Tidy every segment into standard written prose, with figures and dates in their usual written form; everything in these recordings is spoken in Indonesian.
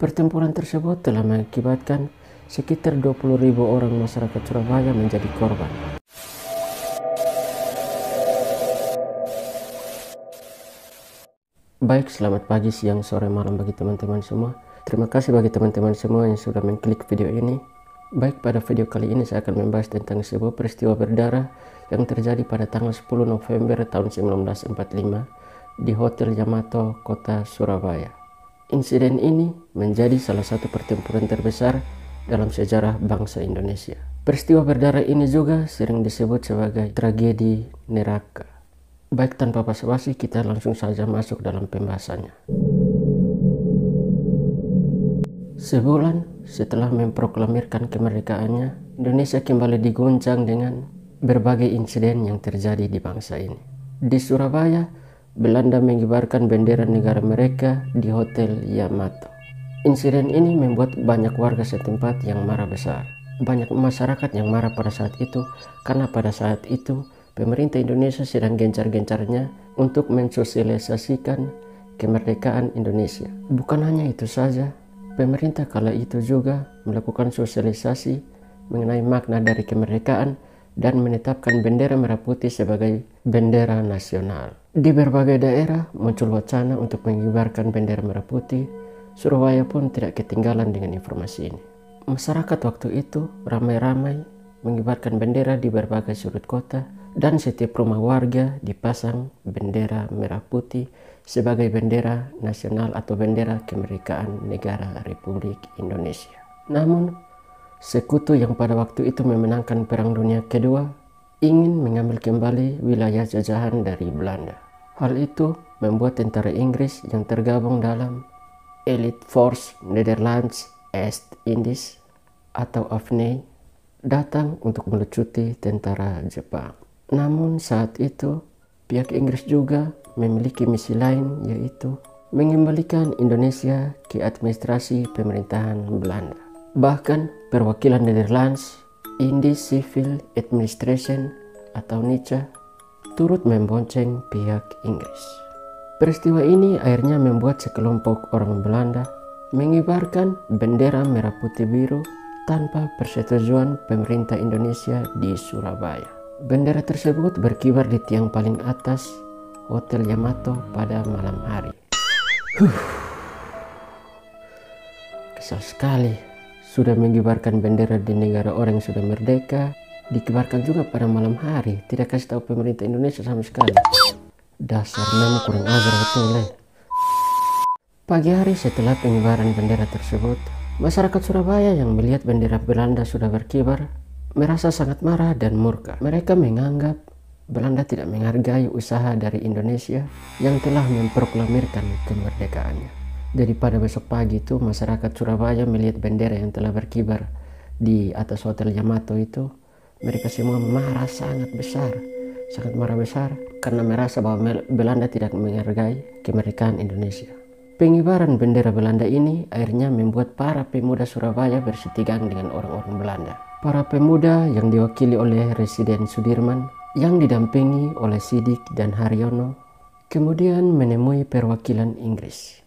Pertempuran tersebut telah mengakibatkan sekitar 20.000 orang masyarakat Surabaya menjadi korban. Baik, selamat pagi, siang, sore, malam bagi teman-teman semua. Terima kasih bagi teman-teman semua yang sudah mengklik video ini. Baik, pada video kali ini saya akan membahas tentang sebuah peristiwa berdarah yang terjadi pada tanggal 10 November tahun 1945 di Hotel Yamato, kota Surabaya. Insiden ini menjadi salah satu pertempuran terbesar dalam sejarah bangsa Indonesia. Peristiwa berdarah ini juga sering disebut sebagai tragedi neraka. Baik, tanpa basa-basi kita langsung saja masuk dalam pembahasannya. Sebulan setelah memproklamirkan kemerdekaannya, Indonesia kembali diguncang dengan berbagai insiden yang terjadi di bangsa ini. Di Surabaya, Belanda mengibarkan bendera negara mereka di Hotel Yamato. Insiden ini membuat banyak warga setempat yang marah besar. Banyak masyarakat yang marah pada saat itu karena pada saat itu pemerintah Indonesia sedang gencar-gencarnya untuk mensosialisasikan kemerdekaan Indonesia. Bukan hanya itu saja, pemerintah kala itu juga melakukan sosialisasi mengenai makna dari kemerdekaan dan menetapkan bendera merah putih sebagai bendera nasional. Di berbagai daerah muncul wacana untuk mengibarkan bendera merah putih. Surabaya pun tidak ketinggalan dengan informasi ini. Masyarakat waktu itu ramai-ramai mengibarkan bendera di berbagai sudut kota, dan setiap rumah warga dipasang bendera merah putih sebagai bendera nasional atau bendera kemerdekaan negara Republik Indonesia. Namun, sekutu yang pada waktu itu memenangkan Perang Dunia Kedua ingin mengambil kembali wilayah jajahan dari Belanda. Hal itu membuat tentara Inggris yang tergabung dalam Elite Force Netherlands East Indies atau AFNI datang untuk melucuti tentara Jepang. Namun saat itu pihak Inggris juga memiliki misi lain, yaitu mengembalikan Indonesia ke administrasi pemerintahan Belanda. Bahkan perwakilan Netherlands Indies Civil Administration atau NICA turut membonceng pihak Inggris. Peristiwa ini akhirnya membuat sekelompok orang Belanda mengibarkan bendera merah putih biru tanpa persetujuan pemerintah Indonesia di Surabaya. Bendera tersebut berkibar di tiang paling atas Hotel Yamato pada malam hari. Kesal sekali, sudah mengibarkan bendera di negara orang yang sudah merdeka, dikibarkan juga pada malam hari, tidak kasih tahu pemerintah Indonesia sama sekali. Dasar memang kurang ajar betul. Pagi hari setelah pengibaran bendera tersebut, masyarakat Surabaya yang melihat bendera Belanda sudah berkibar merasa sangat marah dan murka. Mereka menganggap Belanda tidak menghargai usaha dari Indonesia yang telah memproklamirkan kemerdekaannya. Jadi pada besok pagi itu masyarakat Surabaya melihat bendera yang telah berkibar di atas Hotel Yamato itu, mereka semua marah sangat besar, sangat marah besar karena merasa bahwa Belanda tidak menghargai kemerdekaan Indonesia. Pengibaran bendera Belanda ini akhirnya membuat para pemuda Surabaya bersitegang dengan orang-orang Belanda. Para pemuda yang diwakili oleh Residen Sudirman yang didampingi oleh Sidik dan Haryono kemudian menemui perwakilan Inggris,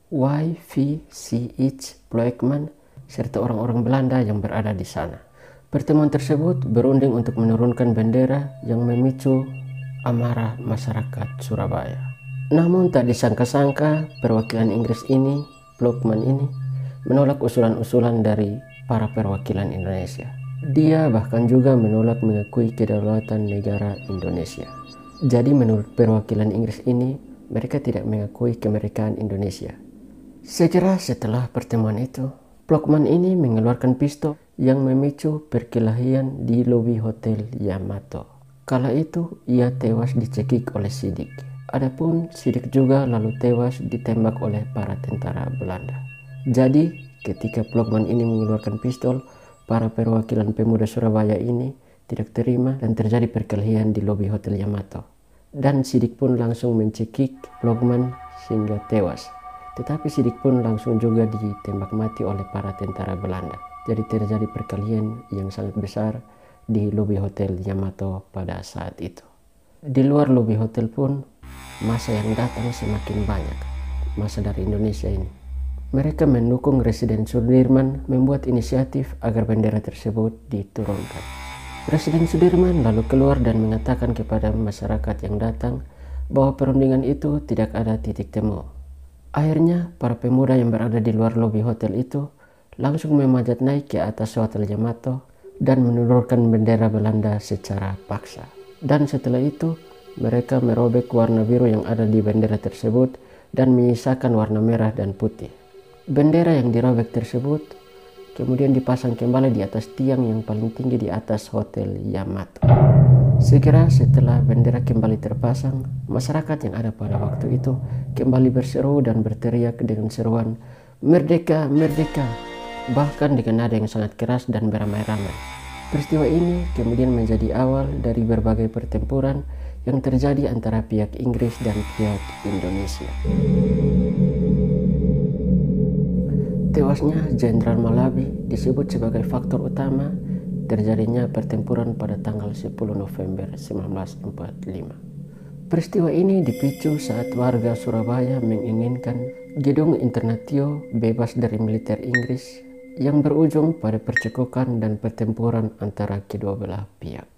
Y.V.C.H. Ploegman, serta orang-orang Belanda yang berada di sana. Pertemuan tersebut berunding untuk menurunkan bendera yang memicu amarah masyarakat Surabaya. Namun tak disangka-sangka perwakilan Inggris ini, Ploegman ini, menolak usulan-usulan dari para perwakilan Indonesia. Dia bahkan juga menolak mengakui kedaulatan negara Indonesia. Jadi menurut perwakilan Inggris ini, mereka tidak mengakui kemerdekaan Indonesia. Segera setelah pertemuan itu, Ploegman ini mengeluarkan pistol yang memicu perkelahian di lobi Hotel Yamato. Kala itu ia tewas dicekik oleh Sidik. Adapun Sidik juga lalu tewas ditembak oleh para tentara Belanda. Jadi ketika Ploegman ini mengeluarkan pistol, para perwakilan pemuda Surabaya ini tidak terima dan terjadi perkelahian di lobi Hotel Yamato. Dan Sidik pun langsung mencekik Ploegman sehingga tewas. Tetapi Sidik pun langsung juga ditembak mati oleh para tentara Belanda. Jadi terjadi perkelahian yang sangat besar di lobi Hotel Yamato pada saat itu. Di luar lobi hotel pun massa yang datang semakin banyak. Massa dari Indonesia ini. Mereka mendukung Presiden Sudirman membuat inisiatif agar bendera tersebut diturunkan. Presiden Sudirman lalu keluar dan mengatakan kepada masyarakat yang datang bahwa perundingan itu tidak ada titik temu. Akhirnya, para pemuda yang berada di luar lobi hotel itu langsung memanjat naik ke atas Hotel Yamato dan menurunkan bendera Belanda secara paksa. Dan setelah itu, mereka merobek warna biru yang ada di bendera tersebut dan menyisakan warna merah dan putih. Bendera yang dirobek tersebut kemudian dipasang kembali di atas tiang yang paling tinggi di atas Hotel Yamato. Segera setelah bendera kembali terpasang, masyarakat yang ada pada waktu itu kembali berseru dan berteriak dengan seruan "Merdeka, Merdeka!" bahkan dengan nada yang sangat keras dan beramai-ramai. Peristiwa ini kemudian menjadi awal dari berbagai pertempuran yang terjadi antara pihak Inggris dan pihak Indonesia. Tewasnya Jenderal Malabi disebut sebagai faktor utama terjadinya pertempuran pada tanggal 10 November 1945. Peristiwa ini dipicu saat warga Surabaya menginginkan Gedung Internatio bebas dari militer Inggris yang berujung pada percekcokan dan pertempuran antara kedua belah pihak.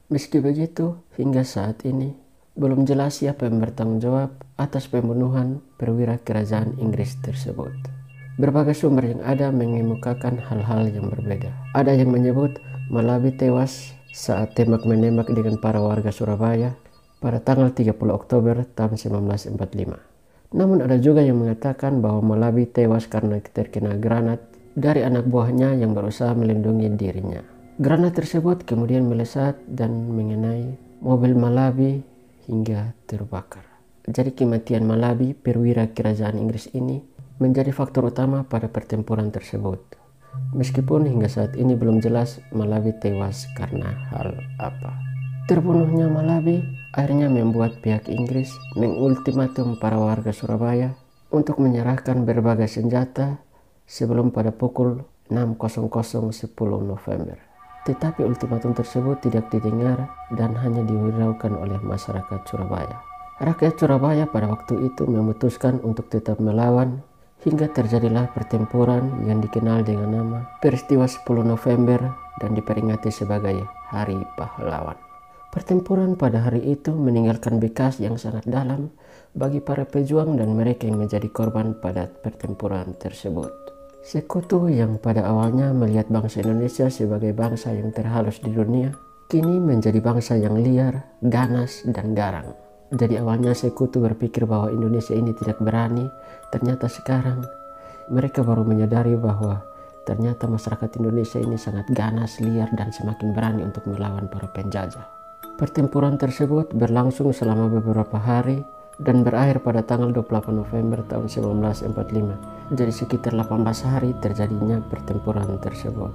Meski begitu, hingga saat ini belum jelas siapa yang bertanggung jawab atas pembunuhan perwira kerajaan Inggris tersebut. Berbagai sumber yang ada mengemukakan hal-hal yang berbeda. Ada yang menyebut Malabi tewas saat tembak-menembak dengan para warga Surabaya pada tanggal 30 Oktober tahun 1945. Namun ada juga yang mengatakan bahwa Malabi tewas karena terkena granat dari anak buahnya yang berusaha melindungi dirinya. Granat tersebut kemudian melesat dan mengenai mobil Malabi hingga terbakar. Jadi kematian Malabi, perwira kerajaan Inggris ini, menjadi faktor utama pada pertempuran tersebut. Meskipun hingga saat ini belum jelas Malabi tewas karena hal apa. Terbunuhnya Malabi akhirnya membuat pihak Inggris mengultimatum para warga Surabaya untuk menyerahkan berbagai senjata sebelum pada pukul 6.00 10 November. Tetapi ultimatum tersebut tidak didengar dan hanya dihiraukan oleh masyarakat Surabaya. Rakyat Surabaya pada waktu itu memutuskan untuk tetap melawan hingga terjadilah pertempuran yang dikenal dengan nama Peristiwa 10 November dan diperingati sebagai Hari Pahlawan. Pertempuran pada hari itu meninggalkan bekas yang sangat dalam bagi para pejuang dan mereka yang menjadi korban pada pertempuran tersebut. Sekutu yang pada awalnya melihat bangsa Indonesia sebagai bangsa yang terhalus di dunia, kini menjadi bangsa yang liar, ganas, dan garang. Jadi awalnya sekutu berpikir bahwa Indonesia ini tidak berani, ternyata sekarang mereka baru menyadari bahwa ternyata masyarakat Indonesia ini sangat ganas, liar, dan semakin berani untuk melawan para penjajah. Pertempuran tersebut berlangsung selama beberapa hari dan berakhir pada tanggal 28 November tahun 1945. Jadi sekitar 18 hari terjadinya pertempuran tersebut.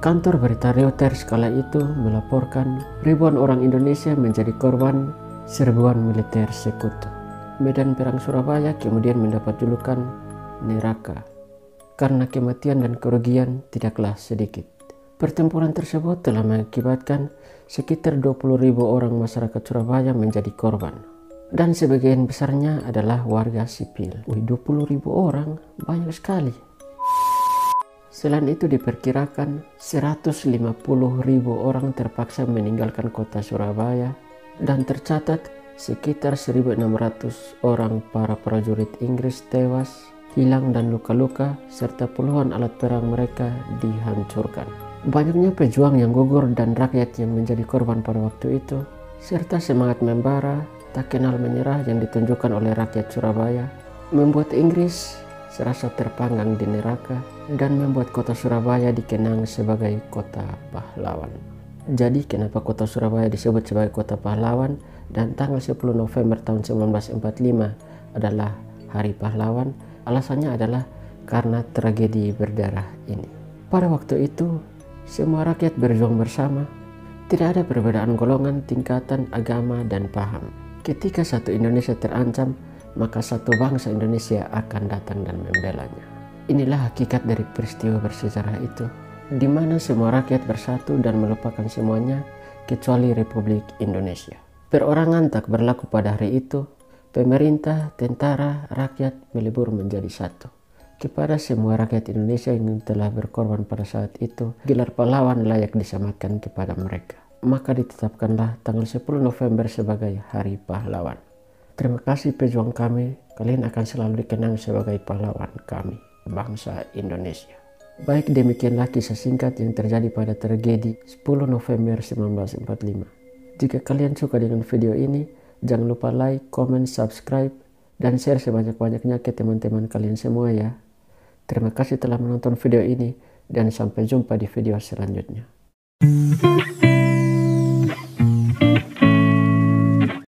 Kantor berita Reuters kala itu melaporkan ribuan orang Indonesia menjadi korban serbuan militer sekutu. Medan Perang Surabaya kemudian mendapat julukan neraka karena kematian dan kerugian tidaklah sedikit. Pertempuran tersebut telah mengakibatkan sekitar 20.000 orang masyarakat Surabaya menjadi korban dan sebagian besarnya adalah warga sipil. 20.000 orang, banyak sekali. Selain itu diperkirakan 150.000 orang terpaksa meninggalkan kota Surabaya dan tercatat sekitar 1.600 orang para prajurit Inggris tewas, hilang dan luka-luka, serta puluhan alat perang mereka dihancurkan. Banyaknya pejuang yang gugur dan rakyat yang menjadi korban pada waktu itu, serta semangat membara, tak kenal menyerah yang ditunjukkan oleh rakyat Surabaya, membuat Inggris serasa terpanggang di neraka dan membuat kota Surabaya dikenang sebagai kota pahlawan. Jadi kenapa kota Surabaya disebut sebagai kota pahlawan dan tanggal 10 November tahun 1945 adalah Hari Pahlawan? Alasannya adalah karena tragedi berdarah ini. Pada waktu itu, semua rakyat berjuang bersama. Tidak ada perbedaan golongan, tingkatan, agama, dan paham. Ketika satu Indonesia terancam, maka satu bangsa Indonesia akan datang dan membelanya. Inilah hakikat dari peristiwa bersejarah itu, di mana semua rakyat bersatu dan melupakan semuanya kecuali Republik Indonesia. Perorangan tak berlaku pada hari itu. Pemerintah, tentara, rakyat melebur menjadi satu. Kepada semua rakyat Indonesia yang telah berkorban pada saat itu, gelar pahlawan layak disematkan kepada mereka. Maka ditetapkanlah tanggal 10 November sebagai Hari Pahlawan. Terima kasih pejuang kami, kalian akan selalu dikenang sebagai pahlawan kami, bangsa Indonesia. Baik, demikianlah kisah singkat yang terjadi pada tragedi 10 November 1945. Jika kalian suka dengan video ini, jangan lupa like, comment, subscribe, dan share sebanyak-banyaknya ke teman-teman kalian semua ya. Terima kasih telah menonton video ini, dan sampai jumpa di video selanjutnya.